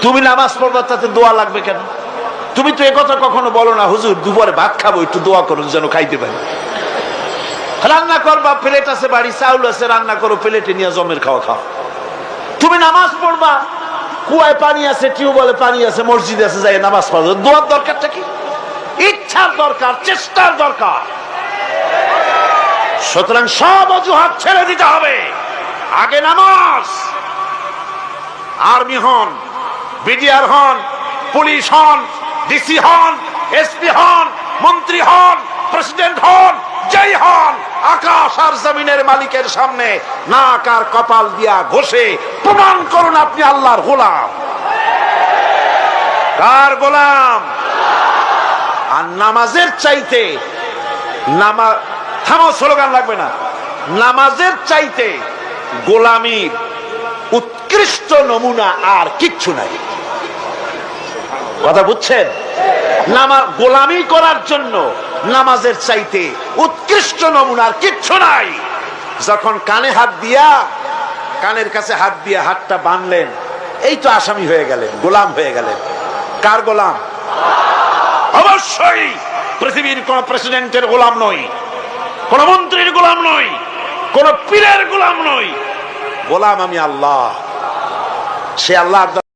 তুমি নামাজ পড়বা তাতে দোয়া লাগবে কেন? তুমি তো একথা কখনো বলো না, হুজুর দুপুরে ভাত খাবো, একটু দোয়া করুন যেন খাইতে পারি। রান্না করবা, প্লেট আছে বাড়ি, চাউল আছে, রান্না করো, প্লেটে নিয়ে জমের খাওয়া খাও। তুমি নামাজ পড়বা, কুয়ায় পানি আছে, টিউবওয়েলে পানি আছে, মসজিদ আছে, যাই নামাজ পড়ো। দোয়ার দরকারটা কি? ইচ্ছার দরকার, চেষ্টার দরকার। সুতরাং সব অজুহাত ছেড়ে দিতে হবে। আগে নামাজ। আর্মি হন, বিডিআর হন, পুলিশ হন, ডিসি হন, এসপি হন, মন্ত্রী হন, প্রেসিডেন্ট হন, যেই হন, আকাশ আর জমিনের মালিকের সামনে নাক আর কপাল দিয়া ঘষে প্রমাণ করুন আপনি আল্লাহর গোলাম। কার গোলাম? আর নামাজের চাইতে থামো, স্লোগান লাগবে না। নামাজের চাইতে গোলামির উৎকৃষ্ট নমুনা আর কিচ্ছু নাই। কথা বুঝছেন? গোলামি করার জন্য নামাজের চাইতে উৎকৃষ্ট নমুনা আর কিচ্ছু নাই। যখন কানে হাত দিয়া, কানের কাছে হাত দিয়া হাতটা বাঁধলেন, এই তো আসামি হয়ে গেলেন, গোলাম হয়ে গেলেন। কার গোলাম? অবশ্যই পৃথিবীর কোন প্রেসিডেন্টের গোলাম নই, কোন মন্ত্রীর গোলাম নই, কোন পীরের গোলাম নই। গোলাম আমি আল্লাহ। সে আল্লাহর